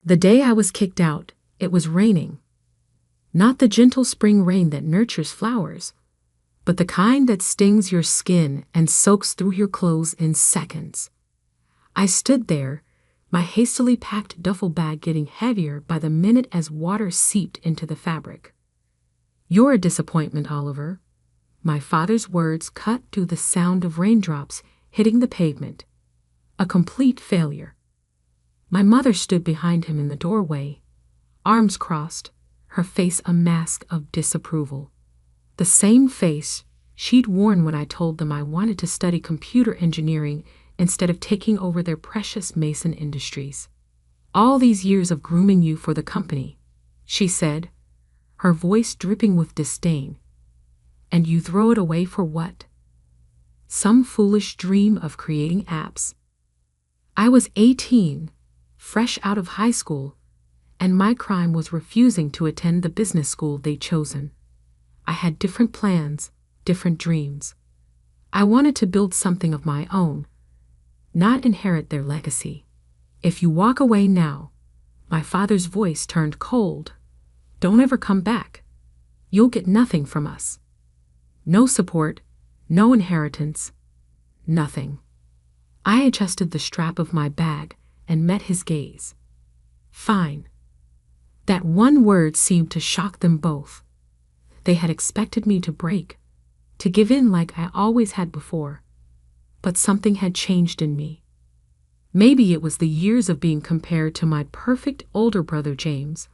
The day I was kicked out, it was raining. Not the gentle spring rain that nurtures flowers, but the kind that stings your skin and soaks through your clothes in seconds. I stood there, my hastily packed duffel bag getting heavier by the minute as water seeped into the fabric. "You're a disappointment, Oliver." My father's words cut through the sound of raindrops hitting the pavement. A complete failure. My mother stood behind him in the doorway, arms crossed, her face a mask of disapproval. The same face she'd worn when I told them I wanted to study computer engineering instead of taking over their precious Mason Industries. "All these years of grooming you for the company," she said, her voice dripping with disdain. "And you throw it away for what? Some foolish dream of creating apps." I was 18, fresh out of high school, and my crime was refusing to attend the business school they'd chosen. I had different plans, different dreams. I wanted to build something of my own, not inherit their legacy. "If you walk away now," my father's voice turned cold, "don't ever come back. You'll get nothing from us. No support, no inheritance, nothing." I adjusted the strap of my bag and met his gaze. "Fine." That one word seemed to shock them both. They had expected me to break, to give in like I always had before. But something had changed in me. Maybe it was the years of being compared to my perfect older brother James,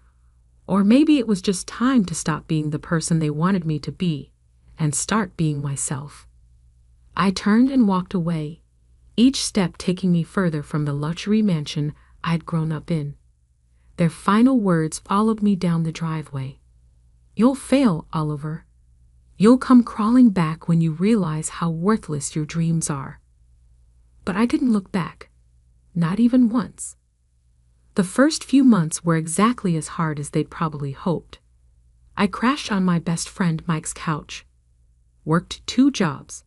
or maybe it was just time to stop being the person they wanted me to be and start being myself. I turned and walked away, each step taking me further from the luxury mansion I'd grown up in. Their final words followed me down the driveway. "You'll fail, Oliver. You'll come crawling back when you realize how worthless your dreams are." But I didn't look back, not even once. The first few months were exactly as hard as they'd probably hoped. I crashed on my best friend Mike's couch, worked 2 jobs,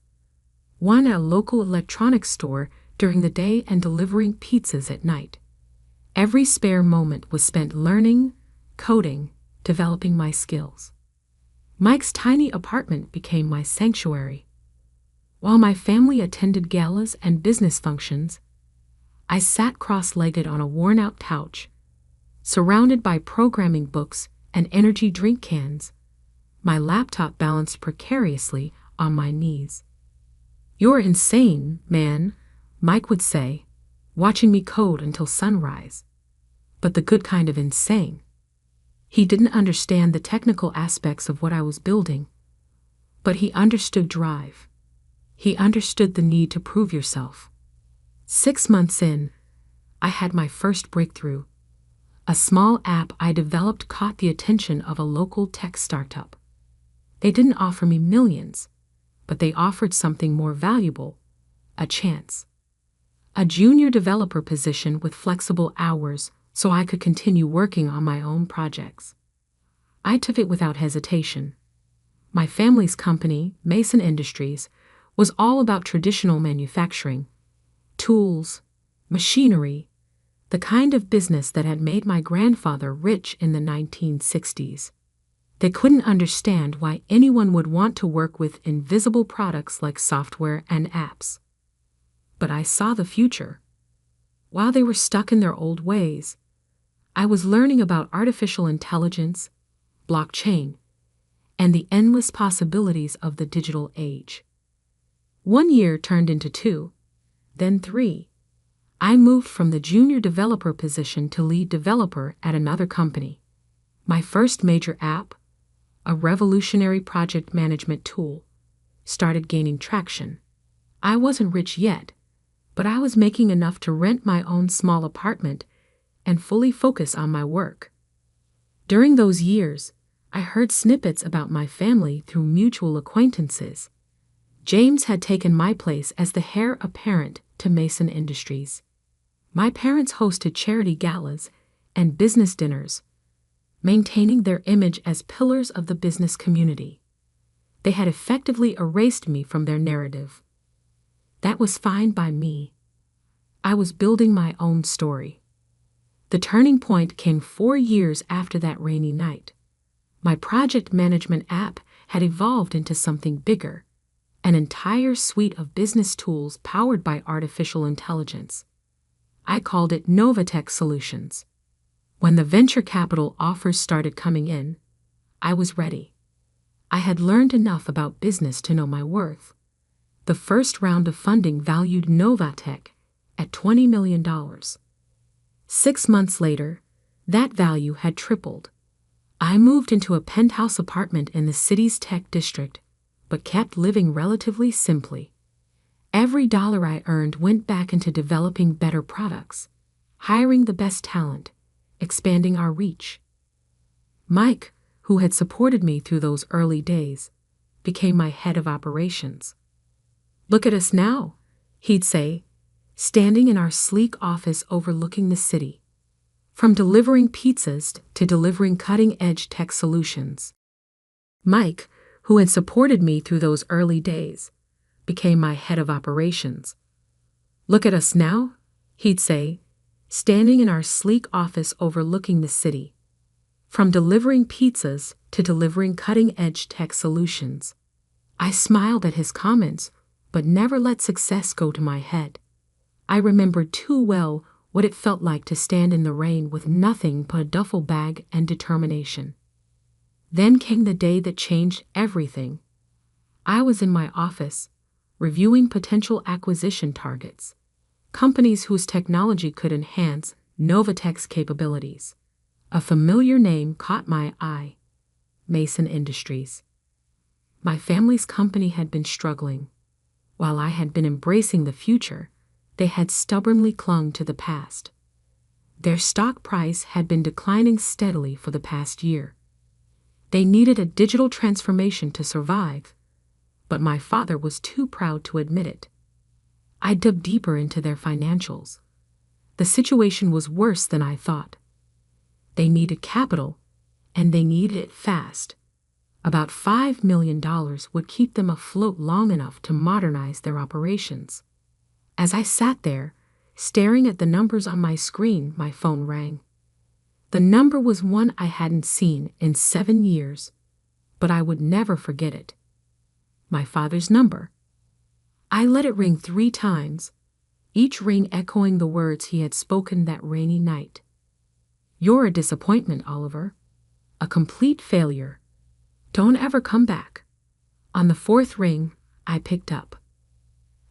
one at a local electronics store during the day and delivering pizzas at night. Every spare moment was spent learning, coding, developing my skills. Mike's tiny apartment became my sanctuary. While my family attended galas and business functions, I sat cross-legged on a worn-out couch, surrounded by programming books and energy drink cans, my laptop balanced precariously on my knees. "You're insane, man," Mike would say, watching me code until sunrise. But the good kind of insane. He didn't understand the technical aspects of what I was building, but he understood drive. He understood the need to prove yourself. 6 months in, I had my first breakthrough. A small app I developed caught the attention of a local tech startup. They didn't offer me millions, but they offered something more valuable, a chance. A junior developer position with flexible hours so I could continue working on my own projects. I took it without hesitation. My family's company, Mason Industries, was all about traditional manufacturing, tools, machinery, the kind of business that had made my grandfather rich in the 1960s. They couldn't understand why anyone would want to work with invisible products like software and apps. But I saw the future. While they were stuck in their old ways, I was learning about artificial intelligence, blockchain, and the endless possibilities of the digital age. 1 year turned into 2, then 3. I moved from the junior developer position to lead developer at another company. My first major app, a revolutionary project management tool, started gaining traction. I wasn't rich yet, but I was making enough to rent my own small apartment and fully focus on my work. During those years, I heard snippets about my family through mutual acquaintances. James had taken my place as the heir apparent to Mason Industries. My parents hosted charity galas and business dinners, maintaining their image as pillars of the business community. They had effectively erased me from their narrative. That was fine by me. I was building my own story. The turning point came 4 years after that rainy night. My project management app had evolved into something bigger, an entire suite of business tools powered by artificial intelligence. I called it Novatech Solutions. When the venture capital offers started coming in, I was ready. I had learned enough about business to know my worth. The first round of funding valued Novatech at $20 million. 6 months later, that value had tripled. I moved into a penthouse apartment in the city's tech district, but kept living relatively simply. Every dollar I earned went back into developing better products, hiring the best talent, expanding our reach. Mike, who had supported me through those early days, became my head of operations. "Look at us now," he'd say, standing in our sleek office overlooking the city. From delivering pizzas to delivering cutting-edge tech solutions. Mike, who had supported me through those early days, became my head of operations. "Look at us now," he'd say, standing in our sleek office overlooking the city. From delivering pizzas to delivering cutting-edge tech solutions. I smiled at his comments, but never let success go to my head. I remembered too well what it felt like to stand in the rain with nothing but a duffel bag and determination. Then came the day that changed everything. I was in my office, reviewing potential acquisition targets, companies whose technology could enhance Novatech's capabilities. A familiar name caught my eye: Mason Industries. My family's company had been struggling. While I had been embracing the future, they had stubbornly clung to the past. Their stock price had been declining steadily for the past year. They needed a digital transformation to survive, but my father was too proud to admit it. I dug deeper into their financials. The situation was worse than I thought. They needed capital, and they needed it fast. About $5 million would keep them afloat long enough to modernize their operations. As I sat there, staring at the numbers on my screen, my phone rang. The number was one I hadn't seen in 7 years, but I would never forget it. My father's number. I let it ring 3 times, each ring echoing the words he had spoken that rainy night. "You're a disappointment, Oliver. A complete failure. Don't ever come back." On the 4th ring, I picked up.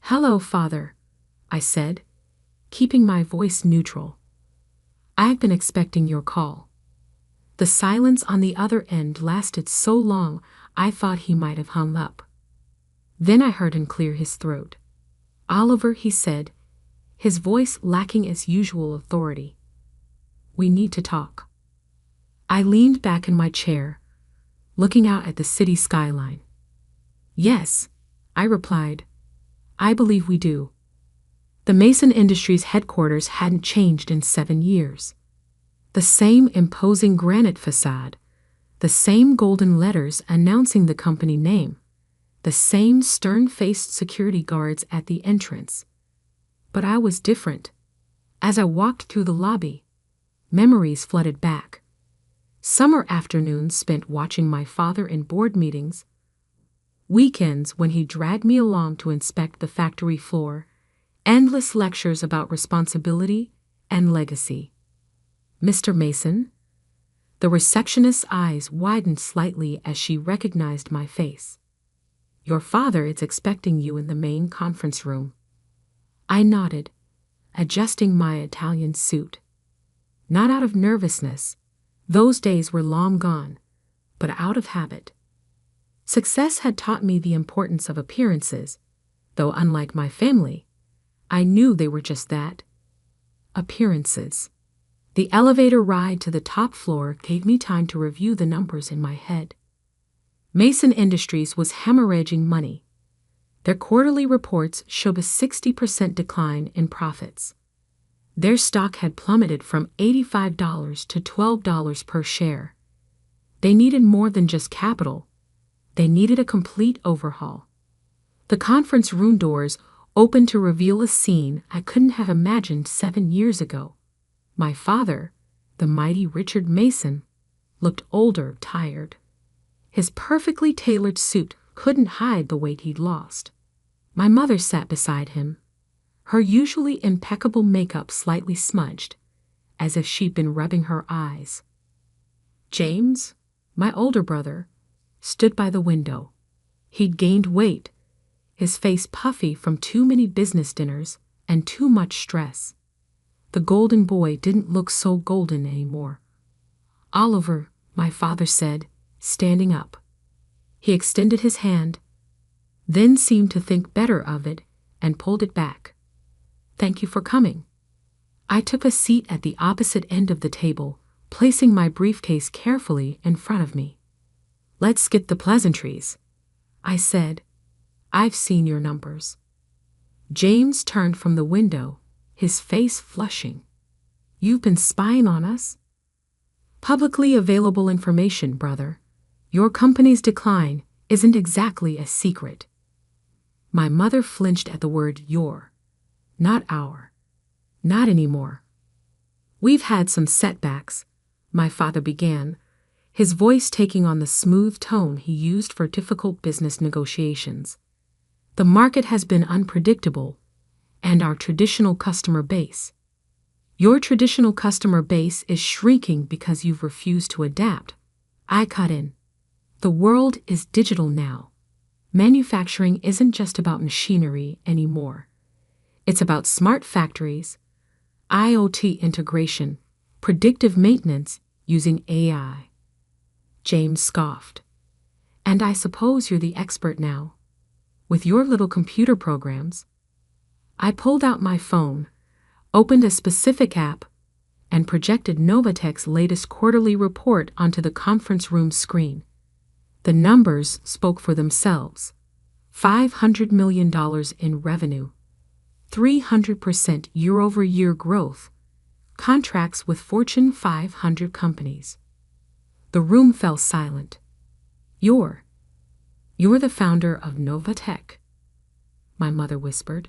"Hello, Father," I said, keeping my voice neutral. "I've been expecting your call." The silence on the other end lasted so long I thought he might have hung up. Then I heard him clear his throat. "Oliver," he said, his voice lacking its usual authority. "We need to talk." I leaned back in my chair, looking out at the city skyline. "Yes," I replied. "I believe we do." The Mason Industries headquarters hadn't changed in 7 years. The same imposing granite facade, the same golden letters announcing the company name, the same stern-faced security guards at the entrance. But I was different. As I walked through the lobby, memories flooded back. Summer afternoons spent watching my father in board meetings, weekends when he dragged me along to inspect the factory floor, endless lectures about responsibility and legacy. "Mr. Mason?" The receptionist's eyes widened slightly as she recognized my face. "Your father is expecting you in the main conference room." I nodded, adjusting my Italian suit. Not out of nervousness, those days were long gone, but out of habit. Success had taught me the importance of appearances, though unlike my family, I knew they were just that. Appearances. The elevator ride to the top floor gave me time to review the numbers in my head. Mason Industries was hemorrhaging money. Their quarterly reports showed a 60% decline in profits. Their stock had plummeted from $85 to $12 per share. They needed more than just capital. They needed a complete overhaul. The conference room doors opened to reveal a scene I couldn't have imagined 7 years ago. My father, the mighty Richard Mason, looked older, tired. His perfectly tailored suit couldn't hide the weight he'd lost. My mother sat beside him, her usually impeccable makeup slightly smudged, as if she'd been rubbing her eyes. James, my older brother, stood by the window. He'd gained weight, his face puffy from too many business dinners and too much stress. The golden boy didn't look so golden anymore. Oliver, my father said, standing up. He extended his hand, then seemed to think better of it and pulled it back. Thank you for coming. I took a seat at the opposite end of the table, placing my briefcase carefully in front of me. Let's skip the pleasantries, I said. I've seen your numbers. James turned from the window, his face flushing. You've been spying on us? Publicly available information, brother. Your company's decline isn't exactly a secret. My mother flinched at the word your, not our. Not anymore. We've had some setbacks, my father began, his voice taking on the smooth tone he used for difficult business negotiations. The market has been unpredictable, and our traditional customer base. Your traditional customer base is shrinking because you've refused to adapt. I cut in. The world is digital now. Manufacturing isn't just about machinery anymore. It's about smart factories, IoT integration, predictive maintenance using AI. James scoffed. And I suppose you're the expert now, with your little computer programs. I pulled out my phone, opened a specific app, and projected Novatech's latest quarterly report onto the conference room screen. The numbers spoke for themselves. $500 million in revenue, 300% year-over-year growth, contracts with Fortune 500 companies. The room fell silent. You're the founder of Novatech, my mother whispered.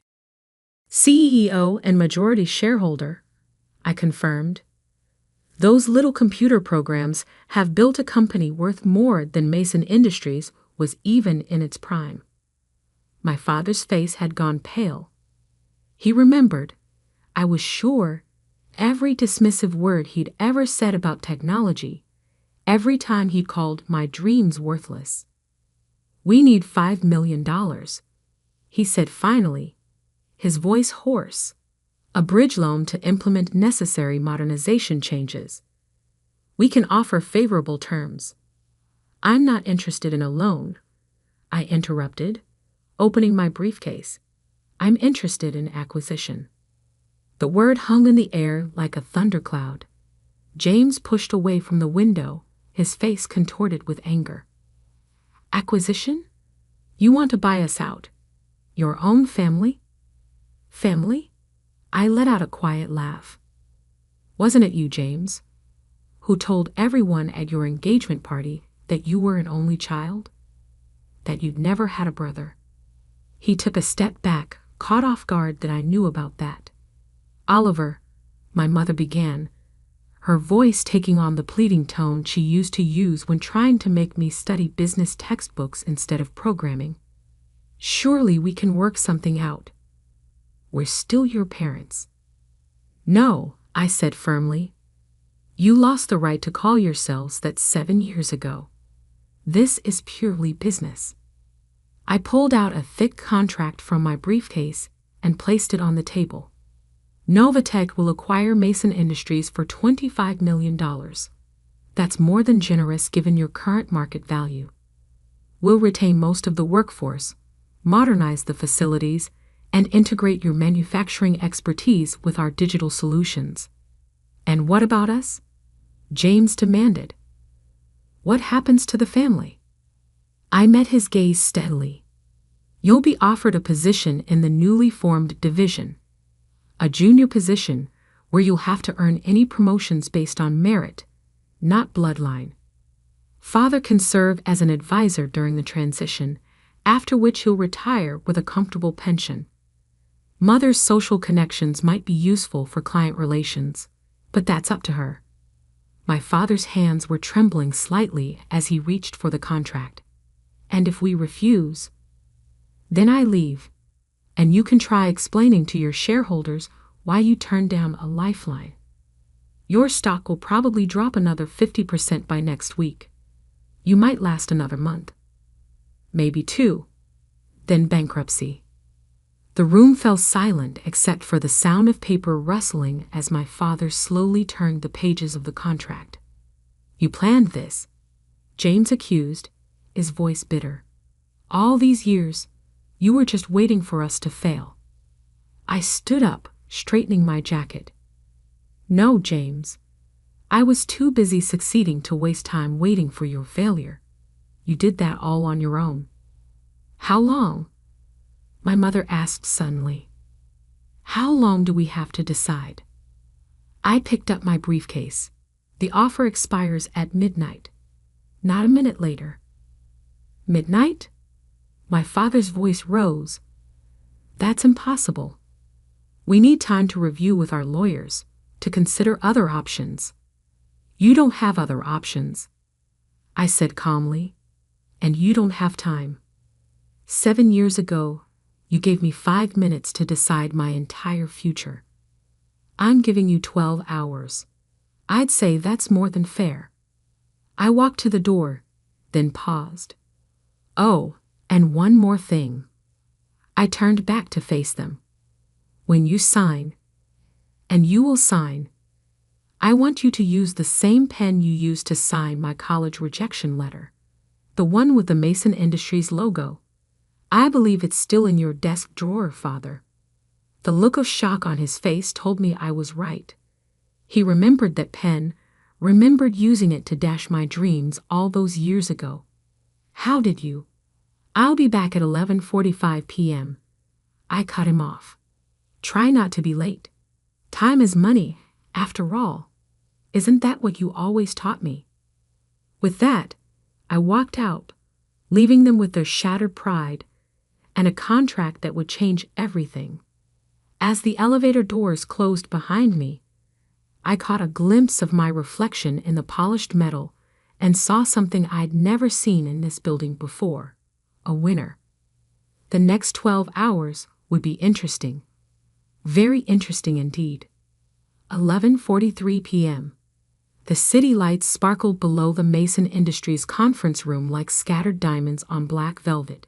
CEO and majority shareholder, I confirmed. Those little computer programs have built a company worth more than Mason Industries was even in its prime. My father's face had gone pale. He remembered, I was sure, every dismissive word he'd ever said about technology, every time he'd called my dreams worthless. We need $5 million, he said finally, his voice hoarse. A bridge loan to implement necessary modernization changes. We can offer favorable terms. I'm not interested in a loan, I interrupted, opening my briefcase. I'm interested in acquisition. The word hung in the air like a thundercloud. James pushed away from the window, his face contorted with anger. Acquisition? You want to buy us out? Your own family? Family? I let out a quiet laugh. Wasn't it you, James, who told everyone at your engagement party that you were an only child? That you'd never had a brother? He took a step back, caught off guard that I knew about that. Oliver, my mother began, her voice taking on the pleading tone she used to use when trying to make me study business textbooks instead of programming. Surely we can work something out. We're still your parents. No, I said firmly. You lost the right to call yourselves that 7 years ago. This is purely business. I pulled out a thick contract from my briefcase and placed it on the table. Novatech will acquire Mason Industries for $25 million. That's more than generous given your current market value. We'll retain most of the workforce, modernize the facilities, and integrate your manufacturing expertise with our digital solutions. And what about us? James demanded. What happens to the family? I met his gaze steadily. You'll be offered a position in the newly formed division, a junior position where you'll have to earn any promotions based on merit, not bloodline. Father can serve as an advisor during the transition, after which he'll retire with a comfortable pension. Mother's social connections might be useful for client relations, But that's up to her. My father's hands were trembling slightly as he reached for the contract. And if we refuse, then I leave, and you can try explaining to your shareholders why you turned down a lifeline. Your stock will probably drop another 50% by next week. You might last another month. Maybe 2. Then bankruptcy. The room fell silent except for the sound of paper rustling as my father slowly turned the pages of the contract. You planned this, James accused, his voice bitter. All these years, you were just waiting for us to fail. I stood up, straightening my jacket. No, James. I was too busy succeeding to waste time waiting for your failure. You did that all on your own. How long? My mother asked suddenly. How long do we have to decide? I picked up my briefcase. The offer expires at midnight. Not a minute later. Midnight? My father's voice rose. That's impossible. We need time to review with our lawyers, to consider other options. You don't have other options, I said calmly, and you don't have time. 7 years ago, you gave me 5 minutes to decide my entire future. I'm giving you 12 hours. I'd say that's more than fair. I walked to the door, then paused. Oh, and one more thing. I turned back to face them. When you sign, and you will sign, I want you to use the same pen you used to sign my college rejection letter, the one with the Mason Industries logo. I believe it's still in your desk drawer, Father. The look of shock on his face told me I was right. He remembered that pen, remembered using it to dash my dreams all those years ago. How did you? I'll be back at 11:45 p.m. I cut him off. Try not to be late. Time is money, after all. Isn't that what you always taught me? With that, I walked out, leaving them with their shattered pride and a contract that would change everything. As the elevator doors closed behind me, I caught a glimpse of my reflection in the polished metal and saw something I'd never seen in this building before: a winner. The next 12 hours would be interesting. Very interesting indeed. 11:43 p.m. The city lights sparkled below the Mason Industries conference room like scattered diamonds on black velvet.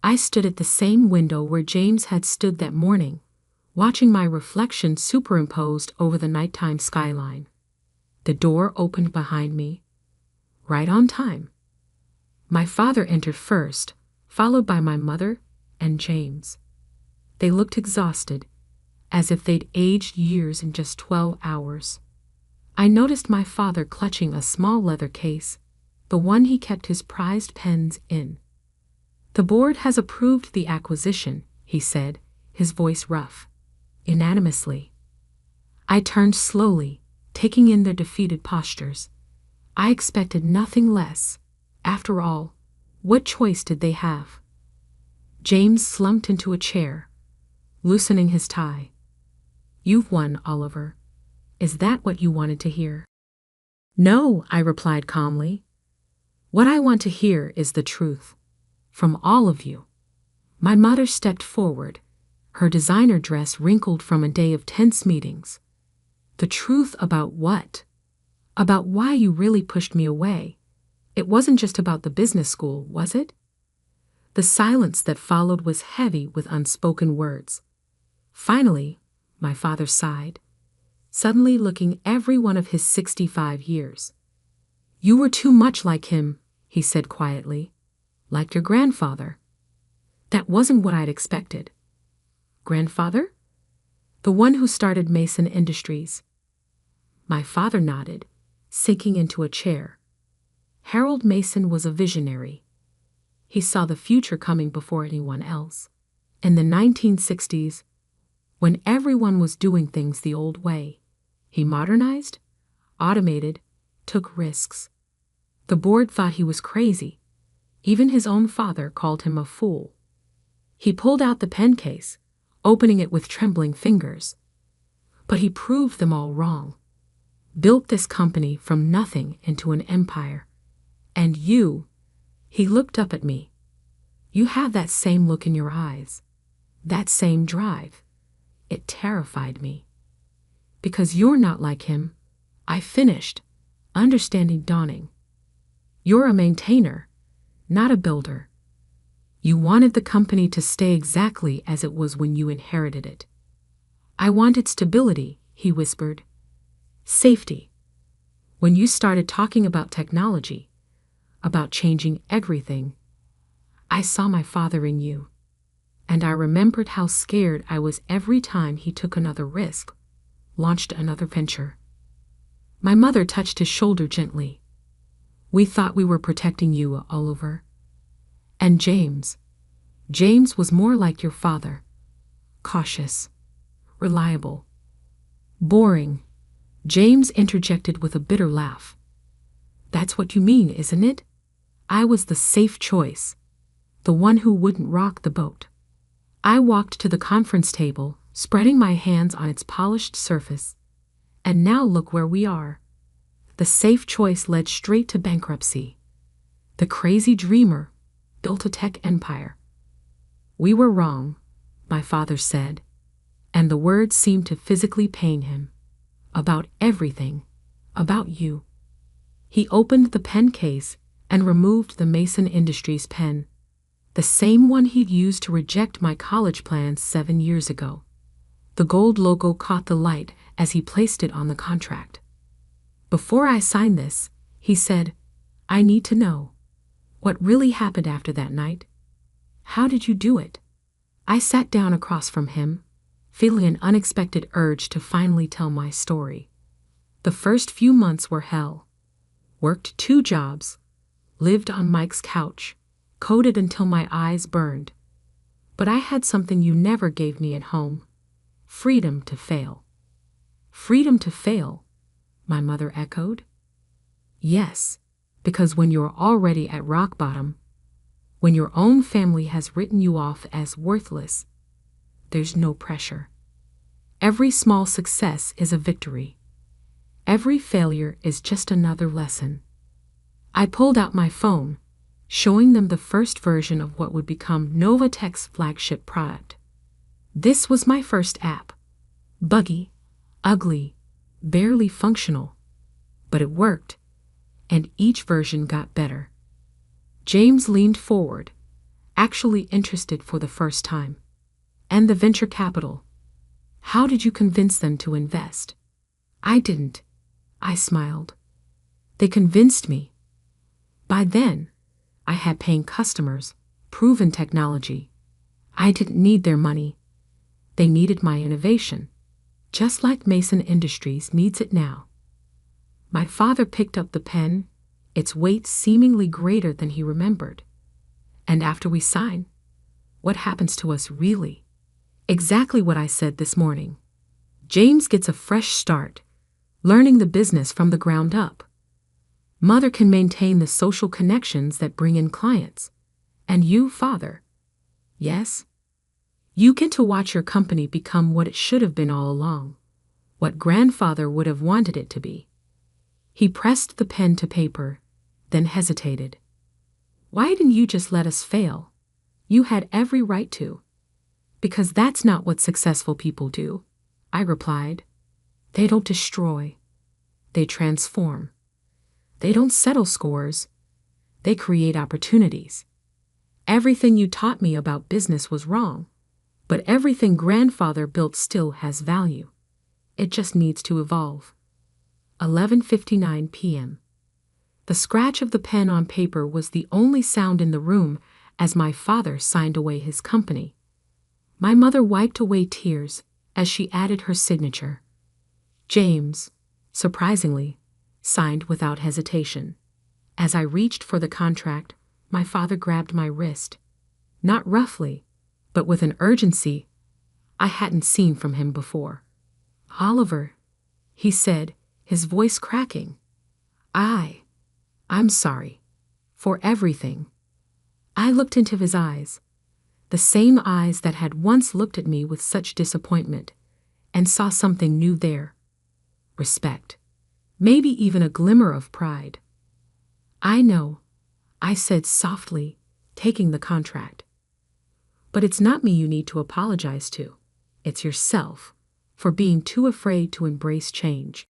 I stood at the same window where James had stood that morning, watching my reflection superimposed over the nighttime skyline. The door opened behind me, right on time. My father entered first, followed by my mother and James. They looked exhausted, as if they'd aged years in just 12 hours. I noticed my father clutching a small leather case, the one he kept his prized pens in. The board has approved the acquisition, he said, his voice rough, unanimously. I turned slowly, taking in their defeated postures. I expected nothing less. After all, what choice did they have? James slumped into a chair, loosening his tie. You've won, Oliver. Is that what you wanted to hear? No, I replied calmly. What I want to hear is the truth. From all of you. My mother stepped forward, her designer dress wrinkled from a day of tense meetings. The truth about what? About why you really pushed me away. It wasn't just about the business school, was it? The silence that followed was heavy with unspoken words. Finally, my father sighed, suddenly looking every one of his 65 years. You were too much like him, he said quietly. Like your grandfather. That wasn't what I'd expected. Grandfather? The one who started Mason Industries. My father nodded, sinking into a chair. Harold Mason was a visionary. He saw the future coming before anyone else. In the 1960s, when everyone was doing things the old way, he modernized, automated, took risks. The board thought he was crazy. Even his own father called him a fool. He pulled out the pen case, opening it with trembling fingers. But he proved them all wrong. built this company from nothing into an empire. And you," he looked up at me, "you have that same look in your eyes, that same drive." It terrified me. "Because you're not like him," I finished, understanding dawning. "You're a maintainer, not a builder. You wanted the company to stay exactly as it was when you inherited it." "I wanted stability," he whispered. "Safety. When you started talking about technology, about changing everything, I saw my father in you. And I remembered how scared I was every time he took another risk, launched another venture." My mother touched his shoulder gently. "We thought we were protecting you, Oliver. And James was more like your father. Cautious, reliable, boring." James interjected with a bitter laugh. "That's what you mean, isn't it? I was the safe choice, the one who wouldn't rock the boat." I walked to the conference table, spreading my hands on its polished surface. And now look where we are. The safe choice led straight to bankruptcy. The crazy dreamer built a tech empire. "We were wrong," my father said, and the words seemed to physically pain him. "About everything, about you." He opened the pen case and removed the Mason Industries pen, the same one he'd used to reject my college plans 7 years ago. The gold logo caught the light as he placed it on the contract. "Before I sign this," he said, "I need to know what really happened after that night. How did you do it?" I sat down across from him, feeling an unexpected urge to finally tell my story. The first few months were hell. Worked 2 jobs, lived on Mike's couch, coded until my eyes burned. But I had something you never gave me at home: freedom to fail. "Freedom to fail," my mother echoed. "Yes, because when you're already at rock bottom, when your own family has written you off as worthless, there's no pressure. Every small success is a victory. Every failure is just another lesson." I pulled out my phone, showing them the first version of what would become Novatech's flagship product. This was my first app. Buggy, ugly, barely functional. But it worked, and each version got better. James leaned forward, actually interested for the first time. "And the venture capital. How did you convince them to invest?" "I didn't," I smiled. "They convinced me. By then, I had paying customers, proven technology. I didn't need their money. They needed my innovation, just like Mason Industries needs it now." My father picked up the pen, its weight seemingly greater than he remembered. "And after we sign, what happens to us really?" "Exactly what I said this morning. James gets a fresh start, learning the business from the ground up. Mother can maintain the social connections that bring in clients. And you, father, yes, you get to watch your company become what it should have been all along, what grandfather would have wanted it to be." He pressed the pen to paper, then hesitated. "Why didn't you just let us fail? You had every right to." "Because that's not what successful people do," I replied. "They don't destroy. They transform. They don't settle scores. They create opportunities. Everything you taught me about business was wrong, but everything grandfather built still has value. It just needs to evolve." 11:59 p.m. The scratch of the pen on paper was the only sound in the room as my father signed away his company. My mother wiped away tears as she added her signature. James, surprisingly, signed without hesitation. As I reached for the contract, my father grabbed my wrist, not roughly, but with an urgency I hadn't seen from him before. "Oliver," he said, his voice cracking. I'm sorry. For everything." I looked into his eyes, the same eyes that had once looked at me with such disappointment, and saw something new there. Respect. maybe even a glimmer of pride. "I know," I said softly, taking the contract. "But it's not me you need to apologize to. It's yourself, for being too afraid to embrace change.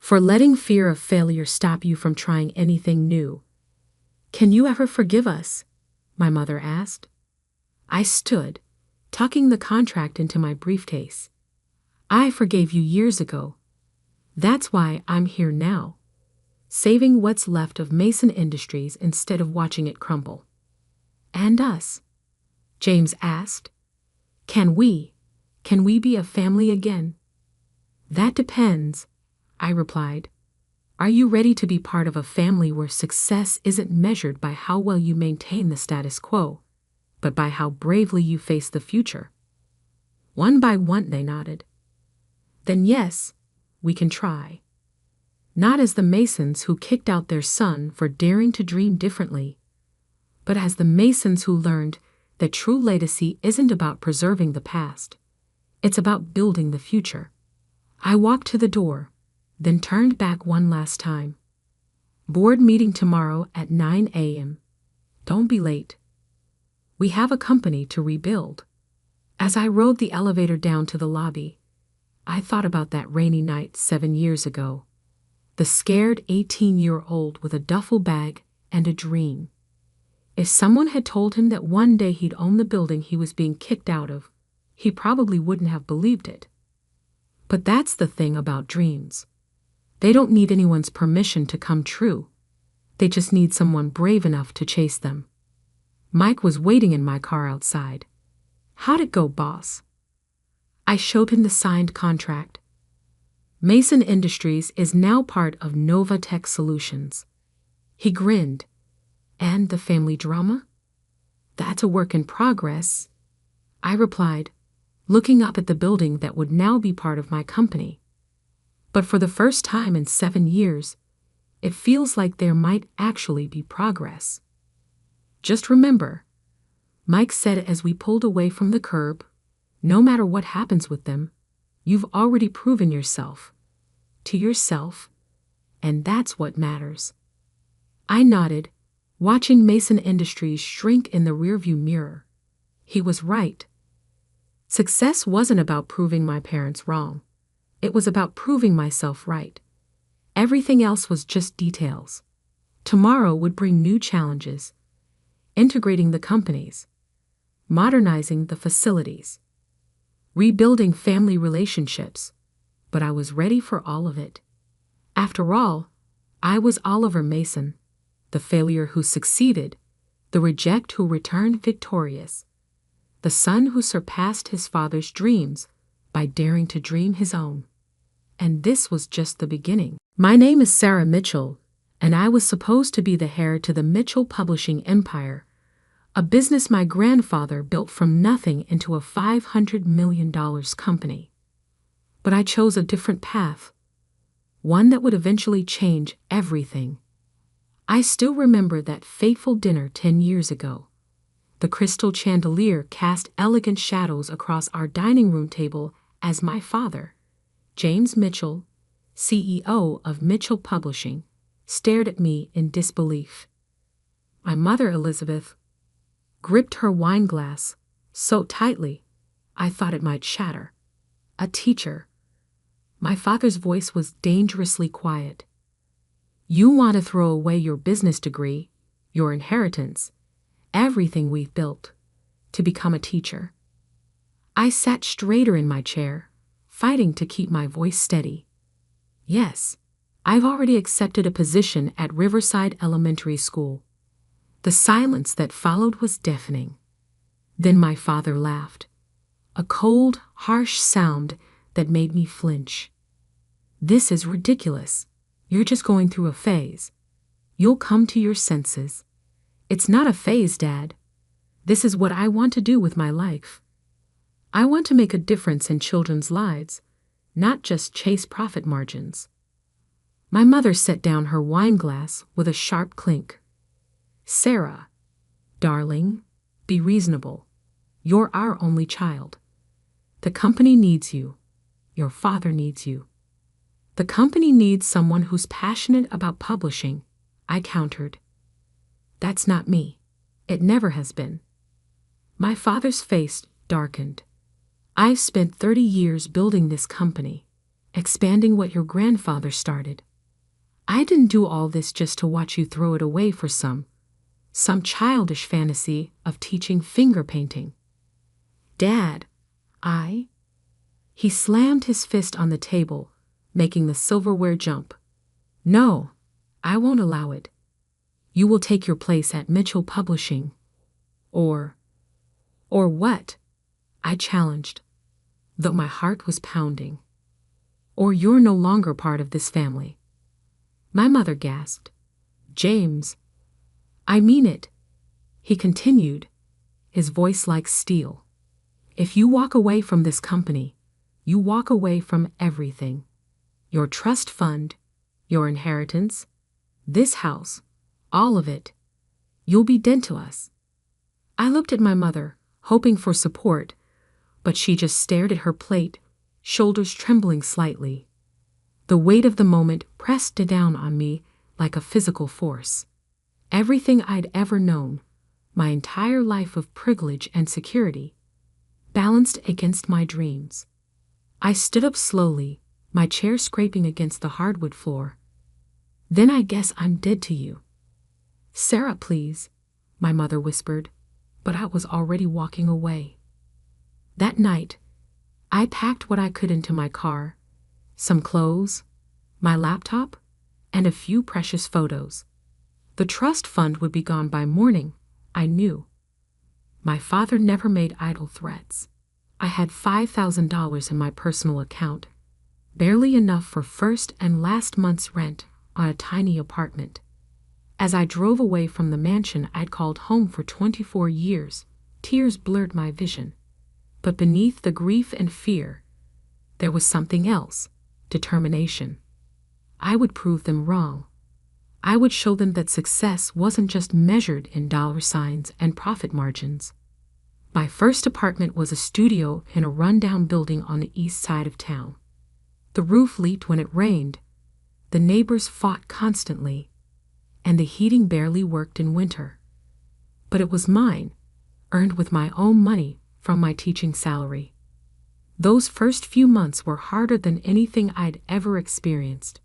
For letting fear of failure stop you from trying anything new. Can you ever forgive us?" my mother asked. I stood, tucking the contract into my briefcase. "I forgave you years ago. That's why I'm here now, saving what's left of Mason Industries instead of watching it crumble." "And us?" James asked. Can we be a family again?" "That depends," I replied. "Are you ready to be part of a family where success isn't measured by how well you maintain the status quo, but by how bravely you face the future?" One by one they nodded. "Then yes, we can try. Not as the Masons who kicked out their son for daring to dream differently, but as the Masons who learned that true legacy isn't about preserving the past. It's about building the future." I walked to the door, then turned back one last time. "Board meeting tomorrow at 9 a.m. Don't be late. We have a company to rebuild." As I rode the elevator down to the lobby, I thought about that rainy night 7 years ago. The scared 18-year-old with a duffel bag and a dream. If someone had told him that one day he'd own the building he was being kicked out of, he probably wouldn't have believed it. But that's the thing about dreams. They don't need anyone's permission to come true. They just need someone brave enough to chase them. Mike was waiting in my car outside. "How'd it go, boss?" I showed him the signed contract. Mason Industries is now part of Nova Tech Solutions. He grinned. "And the family drama?" "That's a work in progress," I replied, looking up at the building that would now be part of my company. But for the first time in 7 years, it feels like there might actually be progress. "Just remember," Mike said as we pulled away from the curb, "no matter what happens with them, you've already proven yourself. To yourself, and that's what matters." I nodded, watching Mason Industries shrink in the rearview mirror. He was right. Success wasn't about proving my parents wrong. It was about proving myself right. Everything else was just details. Tomorrow would bring new challenges. Integrating the companies, modernizing the facilities, rebuilding family relationships, but I was ready for all of it. After all, I was Oliver Mason, the failure who succeeded, the reject who returned victorious, the son who surpassed his father's dreams by daring to dream his own. And this was just the beginning. My name is Sarah Mitchell, and I was supposed to be the heir to the Mitchell Publishing Empire, a business my grandfather built from nothing into a $500 million company. But I chose a different path, one that would eventually change everything. I still remember that fateful dinner 10 years ago. The crystal chandelier cast elegant shadows across our dining room table as my father, James Mitchell, CEO of Mitchell Publishing, stared at me in disbelief. My mother, Elizabeth, gripped her wine glass so tightly I thought it might shatter. A teacher. My father's voice was dangerously quiet. "You want to throw away your business degree, your inheritance, everything we've built, to become a teacher." I sat straighter in my chair, fighting to keep my voice steady. "Yes, I've already accepted a position at Riverside Elementary School." The silence that followed was deafening. Then my father laughed, a cold, harsh sound that made me flinch. "This is ridiculous. You're just going through a phase. You'll come to your senses." "It's not a phase, Dad. This is what I want to do with my life. I want to make a difference in children's lives, not just chase profit margins." My mother set down her wine glass with a sharp clink. "Sarah, darling, be reasonable. You're our only child. The company needs you. Your father needs you. The company needs someone who's passionate about publishing, I countered. That's not me. It never has been. My father's face darkened. I've spent 30 years building this company, expanding what your grandfather started. I didn't do all this just to watch you throw it away for some childish fantasy of teaching finger painting. Dad, He slammed his fist on the table, making the silverware jump. No, I won't allow it. You will take your place at Mitchell Publishing. Or what? I challenged, though my heart was pounding. Or you're no longer part of this family. My mother gasped. James, I mean it, he continued, his voice like steel. If you walk away from this company, you walk away from everything. Your trust fund, your inheritance, this house, all of it. You'll be dead to us. I looked at my mother, hoping for support, but she just stared at her plate, shoulders trembling slightly. The weight of the moment pressed down on me like a physical force. Everything I'd ever known, my entire life of privilege and security, balanced against my dreams. I stood up slowly, my chair scraping against the hardwood floor. Then I guess I'm dead to you. Sarah, please, my mother whispered, but I was already walking away. That night, I packed what I could into my car, some clothes, my laptop, and a few precious photos. The trust fund would be gone by morning, I knew. My father never made idle threats. I had $5,000 in my personal account, barely enough for first and last month's rent on a tiny apartment. As I drove away from the mansion I'd called home for 24 years, tears blurred my vision. But beneath the grief and fear, there was something else, determination. I would prove them wrong. I would show them that success wasn't just measured in dollar signs and profit margins. My first apartment was a studio in a rundown building on the east side of town. The roof leaked when it rained, the neighbors fought constantly, and the heating barely worked in winter. But it was mine, earned with my own money from my teaching salary. Those first few months were harder than anything I'd ever experienced.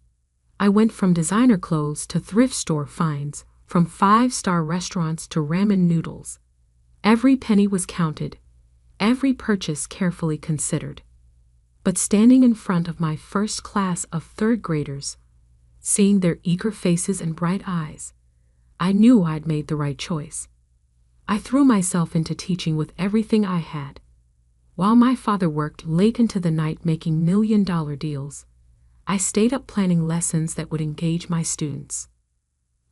I went from designer clothes to thrift store finds, from 5-star restaurants to ramen noodles. Every penny was counted, every purchase carefully considered. But standing in front of my first class of third graders, seeing their eager faces and bright eyes, I knew I'd made the right choice. I threw myself into teaching with everything I had. While my father worked late into the night making million-dollar deals, I stayed up planning lessons that would engage my students.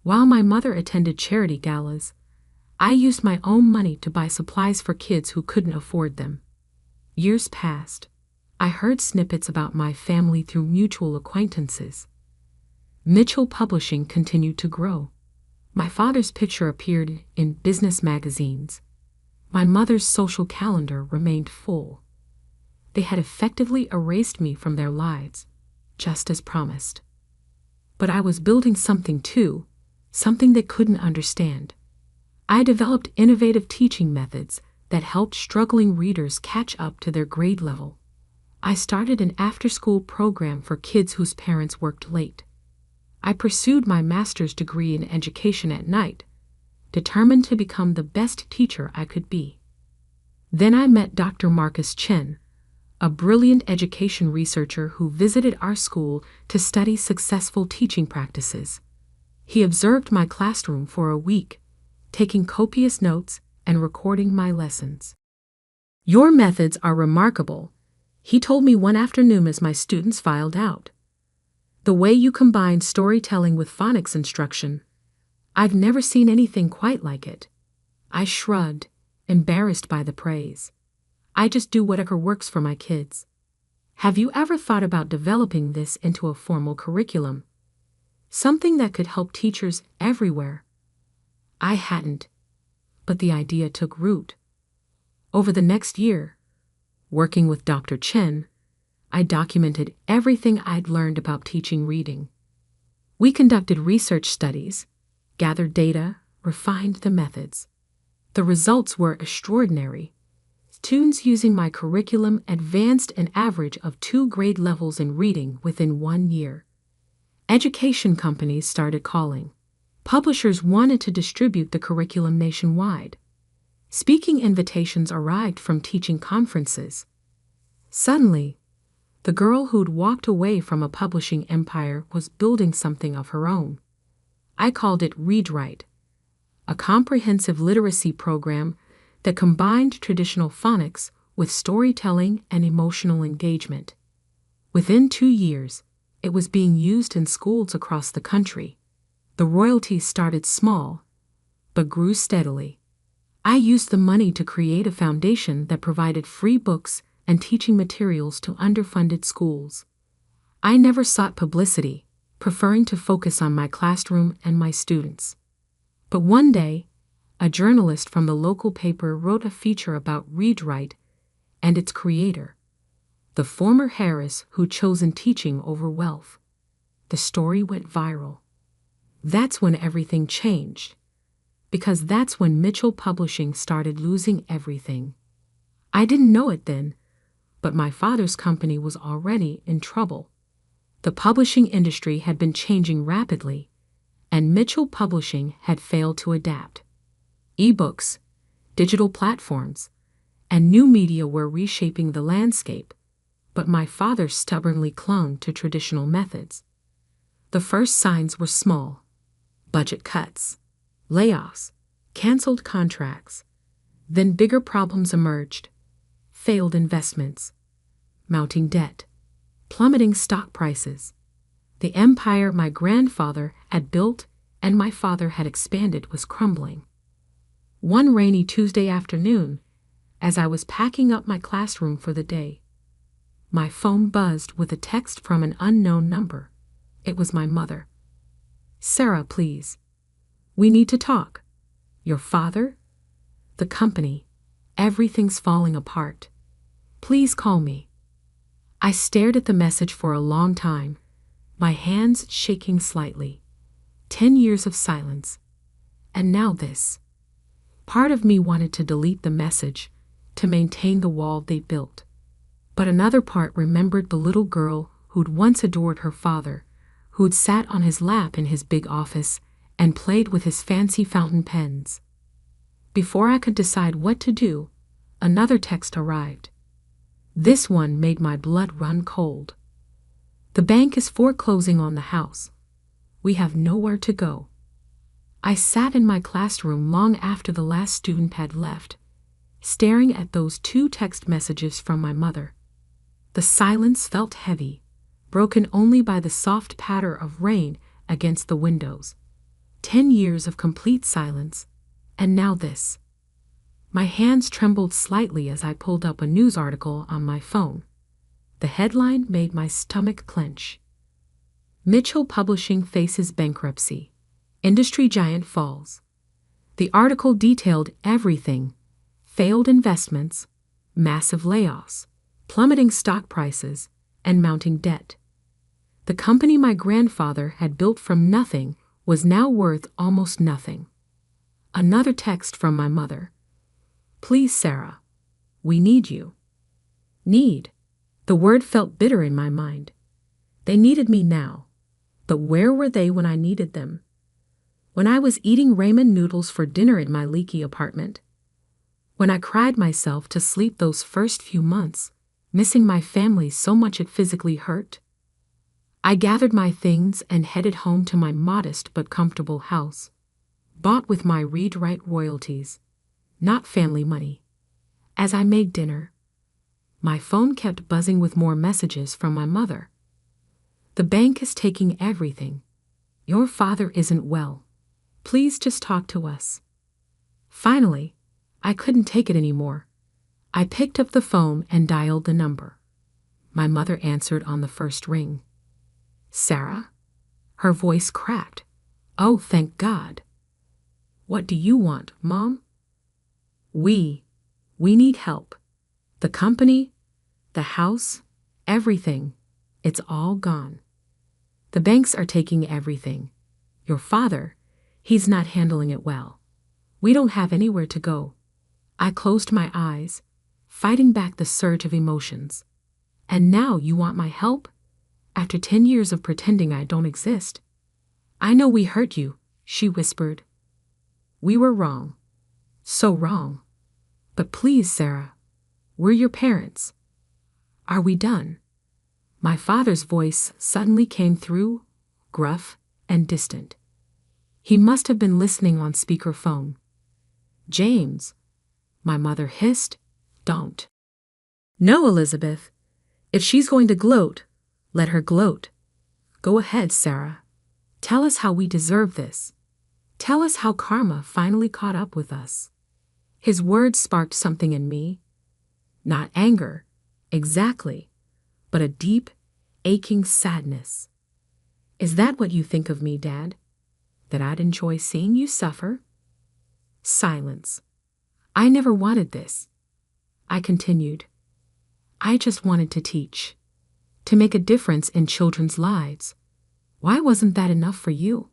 While my mother attended charity galas, I used my own money to buy supplies for kids who couldn't afford them. Years passed. I heard snippets about my family through mutual acquaintances. Mitchell Publishing continued to grow. My father's picture appeared in business magazines. My mother's social calendar remained full. They had effectively erased me from their lives, just as promised. But I was building something too, something they couldn't understand. I developed innovative teaching methods that helped struggling readers catch up to their grade level. I started an after-school program for kids whose parents worked late. I pursued my master's degree in education at night, determined to become the best teacher I could be. Then I met Dr. Marcus Chen, a brilliant education researcher who visited our school to study successful teaching practices. He observed my classroom for a week, taking copious notes and recording my lessons. "Your methods are remarkable," he told me one afternoon as my students filed out. "The way you combine storytelling with phonics instruction, I've never seen anything quite like it." I shrugged, embarrassed by the praise. "I just do whatever works for my kids." "Have you ever thought about developing this into a formal curriculum? Something that could help teachers everywhere?" I hadn't, but the idea took root. Over the next year, working with Dr. Chen, I documented everything I'd learned about teaching reading. We conducted research studies, gathered data, refined the methods. The results were extraordinary. Students using my curriculum advanced an average of 2 grade levels in reading within 1 year. Education companies started calling. Publishers wanted to distribute the curriculum nationwide. Speaking invitations arrived from teaching conferences. Suddenly, the girl who'd walked away from a publishing empire was building something of her own. I called it Read Right, a comprehensive literacy program that combined traditional phonics with storytelling and emotional engagement. Within 2 years, it was being used in schools across the country. The royalties started small, but grew steadily. I used the money to create a foundation that provided free books and teaching materials to underfunded schools. I never sought publicity, preferring to focus on my classroom and my students. But one day, a journalist from the local paper wrote a feature about Read Right and its creator, the former Harris who'd chosen teaching over wealth. The story went viral. That's when everything changed, because that's when Mitchell Publishing started losing everything. I didn't know it then, but my father's company was already in trouble. The publishing industry had been changing rapidly, and Mitchell Publishing had failed to adapt. E-books, digital platforms, and new media were reshaping the landscape, but my father stubbornly clung to traditional methods. The first signs were small: budget cuts, layoffs, canceled contracts. Then bigger problems emerged: failed investments, mounting debt, plummeting stock prices. The empire my grandfather had built and my father had expanded was crumbling. One rainy Tuesday afternoon, as I was packing up my classroom for the day, my phone buzzed with a text from an unknown number. It was my mother. "Sarah, please. We need to talk. Your father? The company. Everything's falling apart. Please call me." I stared at the message for a long time, my hands shaking slightly. 10 years of silence. And now this. Part of me wanted to delete the message, to maintain the wall they built. But another part remembered the little girl who'd once adored her father, who'd sat on his lap in his big office and played with his fancy fountain pens. Before I could decide what to do, another text arrived. This one made my blood run cold. "The bank is foreclosing on the house. We have nowhere to go." I sat in my classroom long after the last student had left, staring at those 2 text messages from my mother. The silence felt heavy, broken only by the soft patter of rain against the windows. 10 years of complete silence, and now this. My hands trembled slightly as I pulled up a news article on my phone. The headline made my stomach clench. "Mitchell Publishing faces bankruptcy. Industry giant falls." The article detailed everything: failed investments, massive layoffs, plummeting stock prices, and mounting debt. The company my grandfather had built from nothing was now worth almost nothing. Another text from my mother. "Please, Sarah. We need you." Need. The word felt bitter in my mind. They needed me now, but where were they when I needed them? When I was eating ramen noodles for dinner in my leaky apartment? When I cried myself to sleep those first few months, missing my family so much it physically hurt? I gathered my things and headed home to my modest but comfortable house, bought with my Read Right royalties, not family money. As I made dinner, my phone kept buzzing with more messages from my mother. "The bank is taking everything. Your father isn't well. Please just talk to us." Finally, I couldn't take it anymore. I picked up the phone and dialed the number. My mother answered on the first ring. "Sarah?" Her voice cracked. "Oh, thank God." "What do you want, Mom?" We need help. The company, the house, Everything. It's all gone. The banks are taking everything. Your father, he's not handling it well. We don't have anywhere to go. I closed my eyes, fighting back the surge of emotions. And now you want my help? After 10 years of pretending I don't exist? I know we hurt you, she whispered. We were wrong. So wrong. But please, Sarah, we're your parents. Are we done? My father's voice suddenly came through, gruff and distant. He must have been listening on speakerphone. James, my mother hissed, don't. No, Elizabeth. If she's going to gloat, let her gloat. Go ahead, Sarah. Tell us how we deserve this. Tell us how karma finally caught up with us. His words sparked something in me. Not anger, exactly, but a deep, aching sadness. Is that what you think of me, Dad? That I'd enjoy seeing you suffer? Silence. I never wanted this. I continued. I just wanted to teach, to make a difference in children's lives. Why wasn't that enough for you?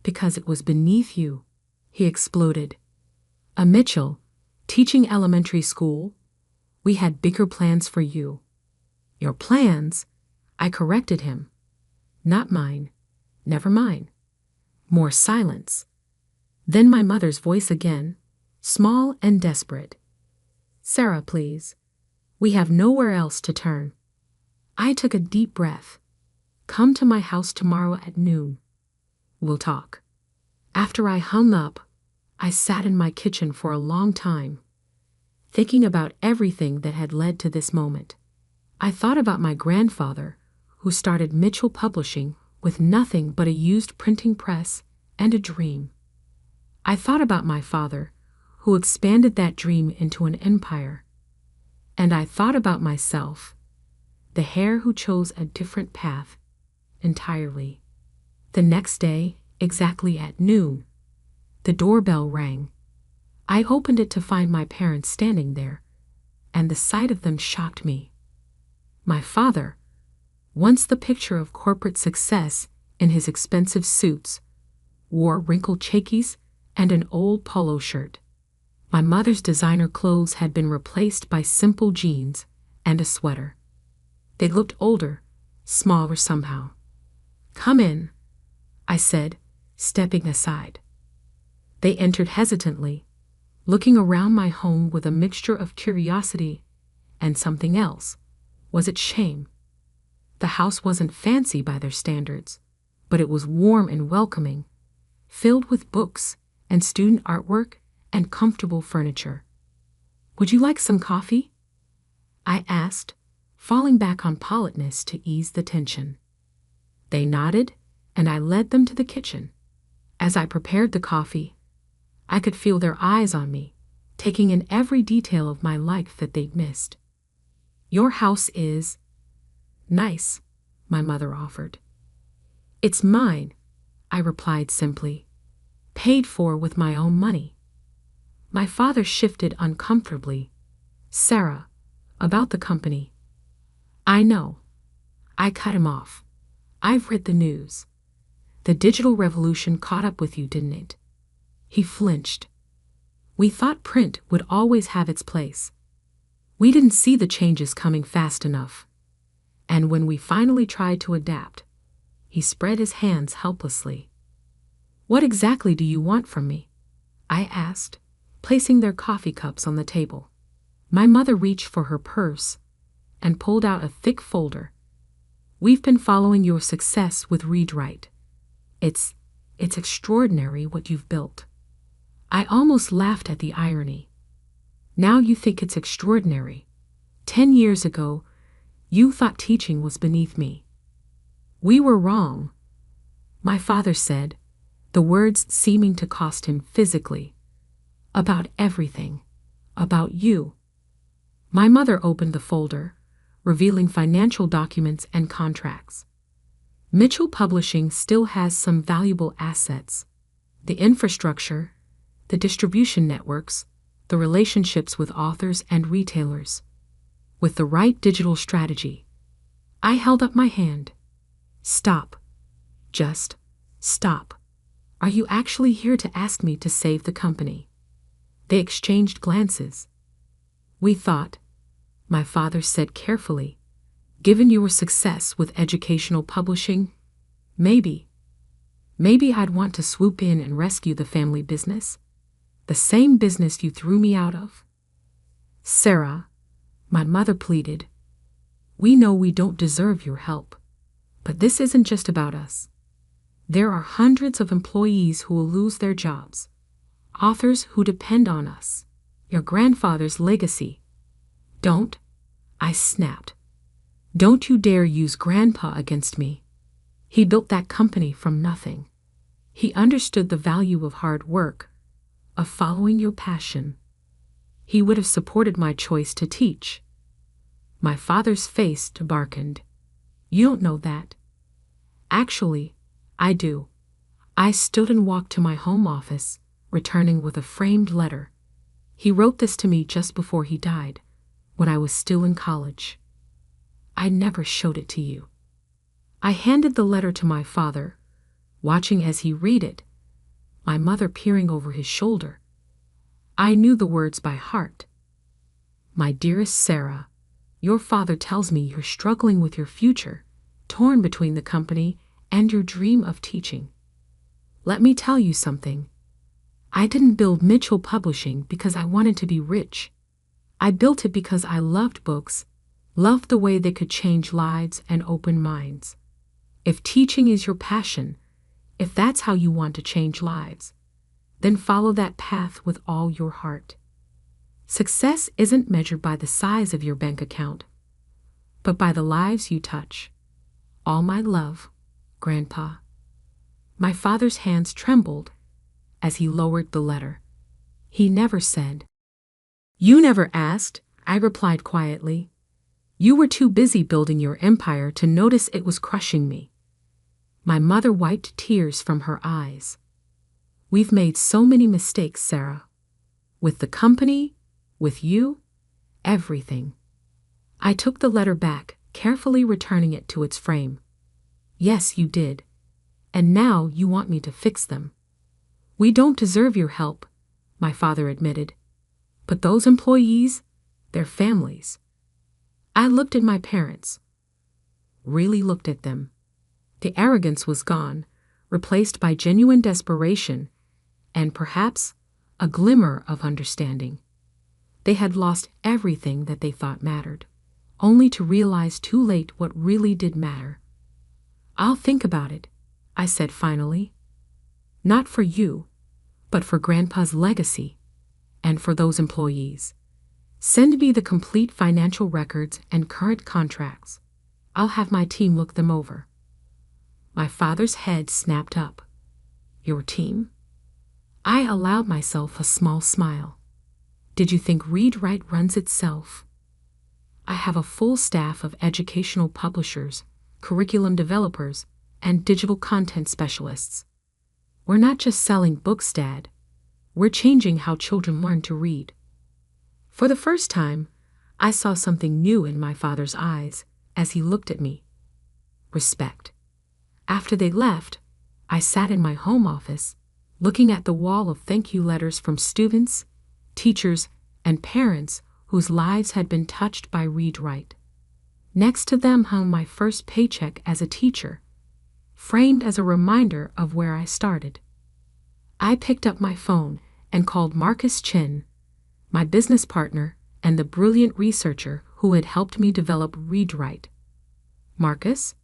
Because it was beneath you, he exploded. A Mitchell, teaching elementary school, we had bigger plans for you. Your plans? I corrected him. Not mine. Never mine. More silence. Then my mother's voice again, small and desperate. Sarah, please. We have nowhere else to turn. I took a deep breath. Come to my house tomorrow at noon. We'll talk. After I hung up, I sat in my kitchen for a long time, thinking about everything that had led to this moment. I thought about my grandfather, who started Mitchell Publishing with nothing but a used printing press and a dream. I thought about my father, who expanded that dream into an empire. And I thought about myself, the hare who chose a different path entirely. The next day, exactly at noon, the doorbell rang. I opened it to find my parents standing there, and the sight of them shocked me. My father, once the picture of corporate success in his expensive suits, wore wrinkled chackies and an old polo shirt. My mother's designer clothes had been replaced by simple jeans and a sweater. They looked older, smaller somehow. Come in, I said, stepping aside. They entered hesitantly, looking around my home with a mixture of curiosity and something else. Was it shame? The house wasn't fancy by their standards, but it was warm and welcoming, filled with books and student artwork and comfortable furniture. Would you like some coffee? I asked, falling back on politeness to ease the tension. They nodded, and I led them to the kitchen. As I prepared the coffee, I could feel their eyes on me, taking in every detail of my life that they'd missed. Your house is nice, my mother offered. It's mine, I replied simply, paid for with my own money. My father shifted uncomfortably. Sarah, about the company. I know. I cut him off. I've read the news. The digital revolution caught up with you, didn't it? He flinched. We thought print would always have its place. We didn't see the changes coming fast enough. And when we finally tried to adapt, he spread his hands helplessly. What exactly do you want from me? I asked, placing their coffee cups on the table. My mother reached for her purse and pulled out a thick folder. We've been following your success with Read Write. It's extraordinary what you've built. I almost laughed at the irony. Now you think it's extraordinary. 10 years ago, you thought teaching was beneath me. We were wrong, my father said, the words seeming to cost him physically. About everything. About you. My mother opened the folder, revealing financial documents and contracts. Mitchell Publishing still has some valuable assets. The infrastructure, the distribution networks, the relationships with authors and retailers. With the right digital strategy, I held up my hand. Stop. Just stop. Are you actually here to ask me to save the company? They exchanged glances. We thought, my father said carefully, given your success with educational publishing, maybe I'd want to swoop in and rescue the family business. The same business you threw me out of. Sarah, my mother pleaded, we know we don't deserve your help, but this isn't just about us. There are hundreds of employees who will lose their jobs, authors who depend on us, your grandfather's legacy. Don't, I snapped. Don't you dare use Grandpa against me. He built that company from nothing. He understood the value of hard work, of following your passion. He would have supported my choice to teach. My father's face darkened. You don't know that. Actually, I do. I stood and walked to my home office, returning with a framed letter. He wrote this to me just before he died, when I was still in college. I never showed it to you. I handed the letter to my father, watching as he read it, my mother peering over his shoulder. I knew the words by heart. My dearest Sarah, your father tells me you're struggling with your future, torn between the company and your dream of teaching. Let me tell you something. I didn't build Mitchell Publishing because I wanted to be rich. I built it because I loved books, loved the way they could change lives and open minds. If teaching is your passion, if that's how you want to change lives, then follow that path with all your heart. Success isn't measured by the size of your bank account, but by the lives you touch. All my love, Grandpa. My father's hands trembled as he lowered the letter. He never said. You never asked, I replied quietly. You were too busy building your empire to notice it was crushing me. My mother wiped tears from her eyes. We've made so many mistakes, Sarah. With the company, with you, everything. I took the letter back, carefully returning it to its frame. Yes, you did. And now you want me to fix them. We don't deserve your help, my father admitted. But those employees, their families. I looked at my parents. Really looked at them. The arrogance was gone, replaced by genuine desperation and perhaps a glimmer of understanding. They had lost everything that they thought mattered, only to realize too late what really did matter. I'll think about it, I said finally. Not for you, but for Grandpa's legacy and for those employees. Send me the complete financial records and current contracts. I'll have my team look them over. My father's head snapped up. Your team? I allowed myself a small smile. Did you think Read Write runs itself? I have a full staff of educational publishers, curriculum developers, and digital content specialists. We're not just selling books, Dad. We're changing how children learn to read. For the first time, I saw something new in my father's eyes as he looked at me. Respect. After they left, I sat in my home office, looking at the wall of thank you letters from students, teachers, and parents whose lives had been touched by Read Write. Next to them hung my first paycheck as a teacher, framed as a reminder of where I started. I picked up my phone and called Marcus Chin, my business partner and the brilliant researcher who had helped me develop Read Write. Marcus,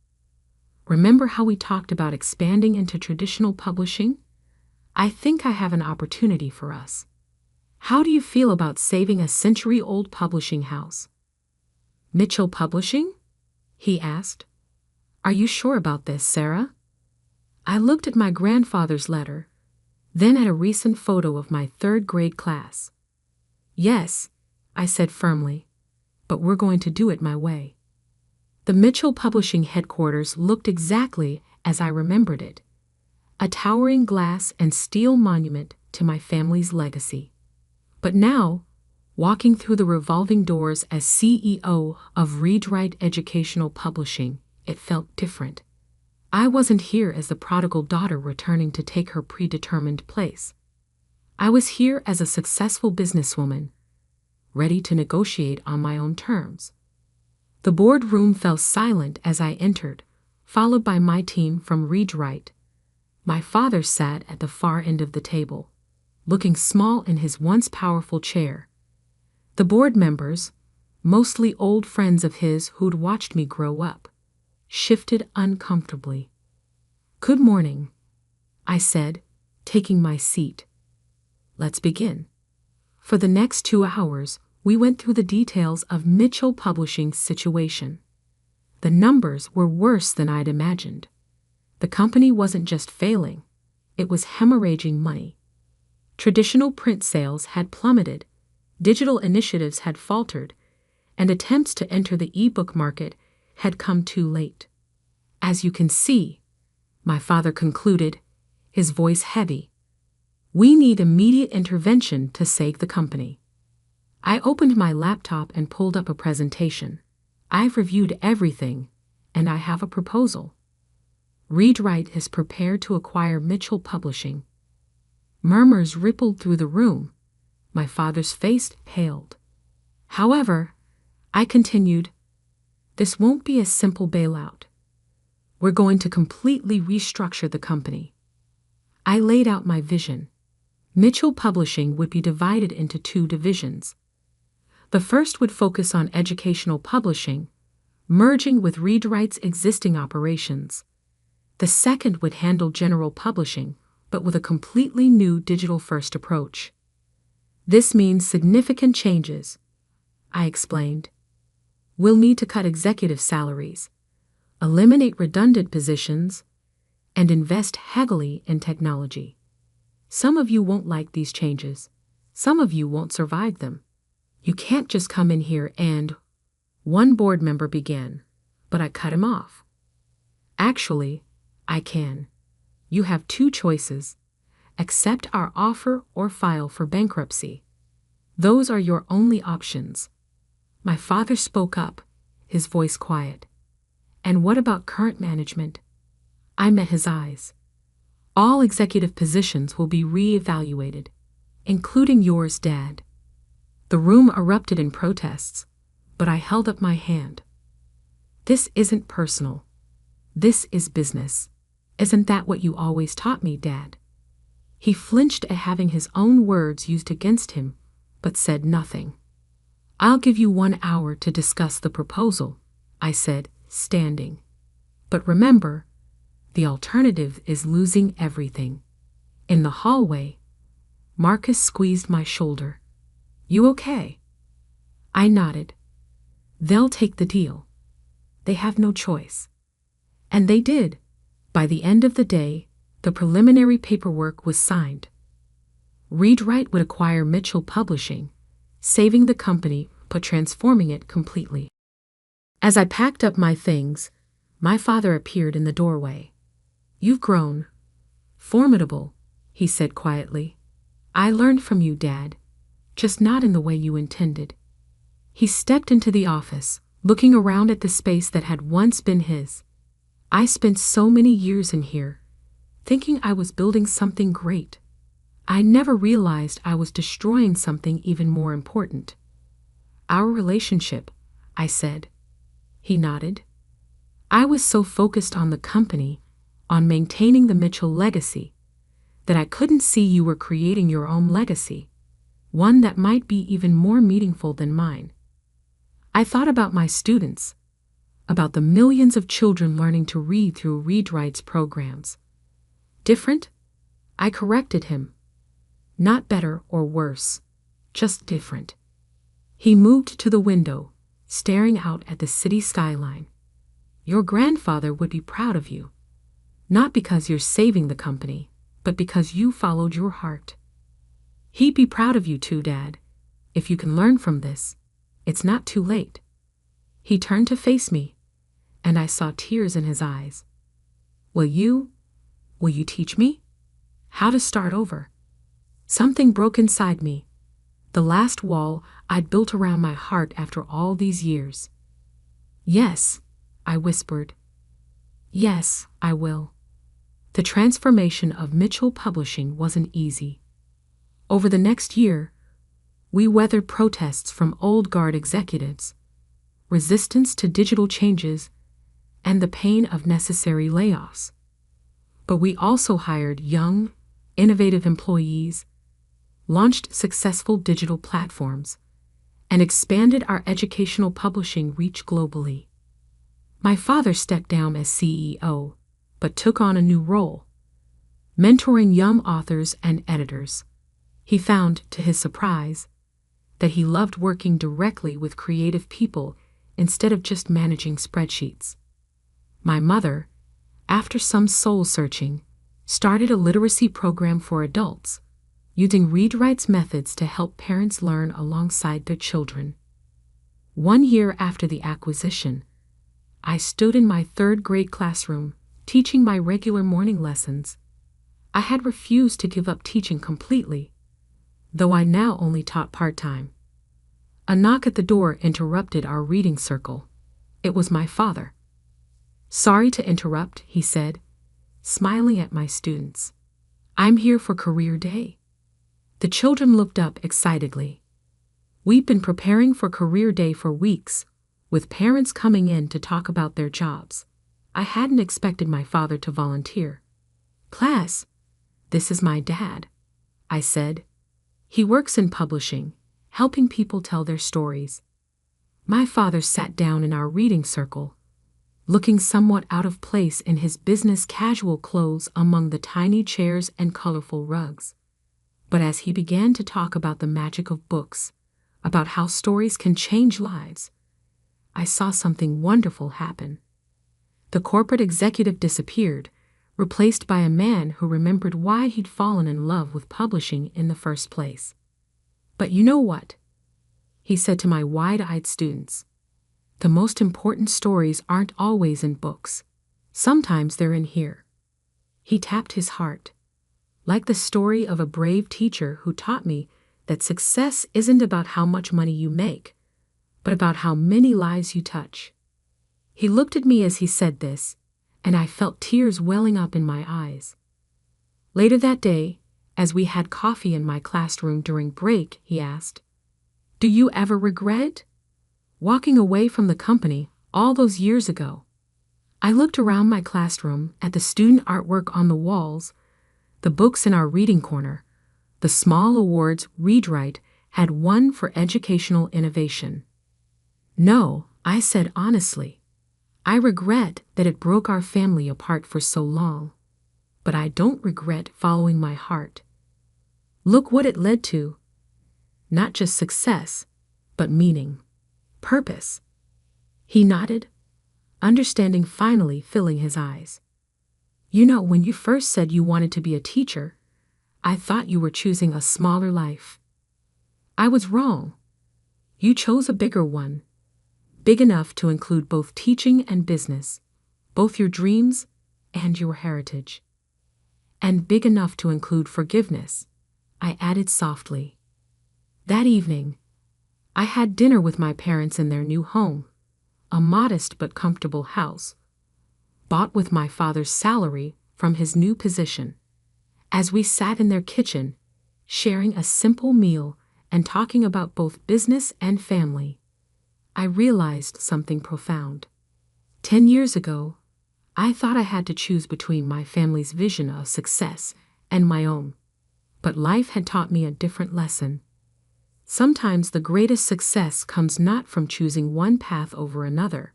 remember how we talked about expanding into traditional publishing? I think I have an opportunity for us. How do you feel about saving a century-old publishing house? Mitchell Publishing? He asked. Are you sure about this, Sarah? I looked at my grandfather's letter, then at a recent photo of my third-grade class. Yes, I said firmly, but we're going to do it my way. The Mitchell Publishing headquarters looked exactly as I remembered it, a towering glass and steel monument to my family's legacy. But now, walking through the revolving doors as CEO of Read-Write Educational Publishing, it felt different. I wasn't here as the prodigal daughter returning to take her predetermined place. I was here as a successful businesswoman, ready to negotiate on my own terms. The boardroom fell silent as I entered, followed by my team from Read-Write. My father sat at the far end of the table, looking small in his once powerful chair. The board members, mostly old friends of his who'd watched me grow up, shifted uncomfortably. "Good morning," I said, taking my seat. "Let's begin." For the next 2 hours, we went through the details of Mitchell Publishing's situation. The numbers were worse than I'd imagined. The company wasn't just failing, it was hemorrhaging money. Traditional print sales had plummeted, digital initiatives had faltered, and attempts to enter the e-book market had come too late. "As you can see," my father concluded, his voice heavy, "we need immediate intervention to save the company." I opened my laptop and pulled up a presentation. "I've reviewed everything, and I have a proposal. Read-Write is prepared to acquire Mitchell Publishing." Murmurs rippled through the room. My father's face paled. "However," I continued, "this won't be a simple bailout. We're going to completely restructure the company." I laid out my vision. Mitchell Publishing would be divided into 2 divisions. The first would focus on educational publishing, merging with Read-Write's existing operations. The second would handle general publishing, but with a completely new digital-first approach. "This means significant changes," I explained. "We'll need to cut executive salaries, eliminate redundant positions, and invest heavily in technology. Some of you won't like these changes. Some of you won't survive them. You can't just come in here and—" One board member began, but I cut him off. "Actually, I can. You have 2 choices. Accept our offer or file for bankruptcy. Those are your only options." My father spoke up, his voice quiet. "And what about current management?" I met his eyes. "All executive positions will be re-evaluated, including yours, Dad." The room erupted in protests, but I held up my hand. "This isn't personal. This is business. Isn't that what you always taught me, Dad?" He flinched at having his own words used against him, but said nothing. "I'll give you 1 hour to discuss the proposal," I said, standing. "But remember, the alternative is losing everything." In the hallway, Marcus squeezed my shoulder. "You okay?" I nodded. "They'll take the deal. They have no choice." And they did. By the end of the day, the preliminary paperwork was signed. Read-Write would acquire Mitchell Publishing, saving the company but transforming it completely. As I packed up my things, my father appeared in the doorway. "You've grown. Formidable," he said quietly. "I learned from you, Dad, just not in the way you intended." He stepped into the office, looking around at the space that had once been his. "I spent so many years in here, thinking I was building something great. I never realized I was destroying something even more important." "Our relationship," I said. He nodded. "I was so focused on the company, on maintaining the Mitchell legacy, that I couldn't see you were creating your own legacy, one that might be even more meaningful than mine. I thought about my students, about the millions of children learning to read through Read-Write's programs." "Different?" I corrected him. "Not better or worse, just different." He moved to the window, staring out at the city skyline. "Your grandfather would be proud of you, not because you're saving the company, but because you followed your heart. He'd be proud of you too, Dad. If you can learn from this, it's not too late." He turned to face me, and I saw tears in his eyes. Will you teach me? How to start over?" Something broke inside me. The last wall I'd built around my heart after all these years. Yes, I whispered. Yes, I will. The transformation of Mitchell Publishing wasn't easy. Over the next year, we weathered protests from old guard executives, resistance to digital changes, and the pain of necessary layoffs. But we also hired young, innovative employees, launched successful digital platforms, and expanded our educational publishing reach globally. My father stepped down as CEO, but took on a new role, mentoring young authors and editors. He found, to his surprise, that he loved working directly with creative people instead of just managing spreadsheets. My mother, after some soul-searching, started a literacy program for adults, using read-writes methods to help parents learn alongside their children. 1 year after the acquisition, I stood in my third-grade classroom, teaching my regular morning lessons. I had refused to give up teaching completely, though I now only taught part-time. A knock at the door interrupted our reading circle. It was my father. "Sorry to interrupt," he said, smiling at my students. "I'm here for Career Day." The children looked up excitedly. We'd been preparing for Career Day for weeks, with parents coming in to talk about their jobs. I hadn't expected my father to volunteer. "Class, this is my dad," I said. "He works in publishing, helping people tell their stories." My father sat down in our reading circle, looking somewhat out of place in his business casual clothes among the tiny chairs and colorful rugs. But as he began to talk about the magic of books, about how stories can change lives, I saw something wonderful happen. The corporate executive disappeared, replaced by a man who remembered why he'd fallen in love with publishing in the first place. "But you know what?" he said to my wide-eyed students. "The most important stories aren't always in books. Sometimes they're in here." He tapped his heart, like the story of a brave teacher who taught me that success isn't about how much money you make, but about how many lives you touch. He looked at me as he said this, and I felt tears welling up in my eyes. Later that day, as we had coffee in my classroom during break, he asked, "Do you ever regret walking away from the company all those years ago?" I looked around my classroom at the student artwork on the walls, the books in our reading corner, the small awards ReadWrite had won for educational innovation. "No," I said honestly. "I regret that it broke our family apart for so long, but I don't regret following my heart. Look what it led to. Not just success, but meaning, purpose." He nodded, understanding finally filling his eyes. "You know, when you first said you wanted to be a teacher, I thought you were choosing a smaller life. I was wrong. You chose a bigger one, big enough to include both teaching and business, both your dreams and your heritage. And big enough to include forgiveness," I added softly. That evening, I had dinner with my parents in their new home, a modest but comfortable house, bought with my father's salary from his new position. As we sat in their kitchen, sharing a simple meal and talking about both business and family, I realized something profound. 10 years ago, I thought I had to choose between my family's vision of success and my own. But life had taught me a different lesson. Sometimes the greatest success comes not from choosing one path over another,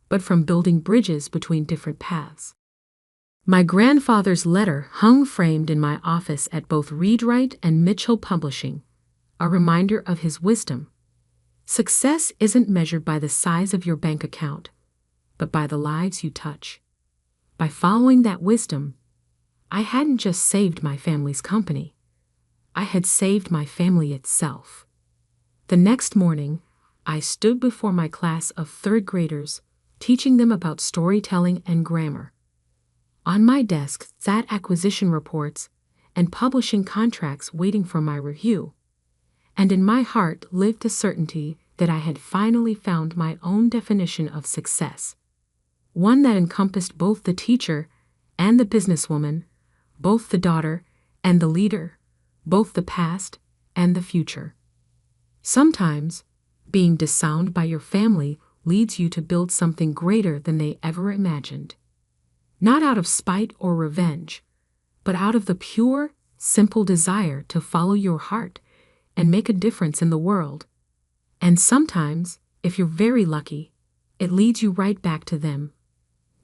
but from building bridges between different paths. My grandfather's letter hung framed in my office at both ReadWrite and Mitchell Publishing, a reminder of his wisdom. Success isn't measured by the size of your bank account, but by the lives you touch. By following that wisdom, I hadn't just saved my family's company, I had saved my family itself. The next morning, I stood before my class of third graders, teaching them about storytelling and grammar. On my desk sat acquisition reports and publishing contracts waiting for my review. and in my heart lived the certainty that I had finally found my own definition of success. One that encompassed both the teacher and the businesswoman, both the daughter and the leader, both the past and the future. Sometimes, being disowned by your family leads you to build something greater than they ever imagined. Not out of spite or revenge, but out of the pure, simple desire to follow your heart and make a difference in the world. And sometimes, if you're very lucky, it leads you right back to them.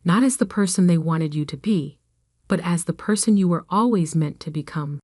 Not as the person they wanted you to be, but as the person you were always meant to become.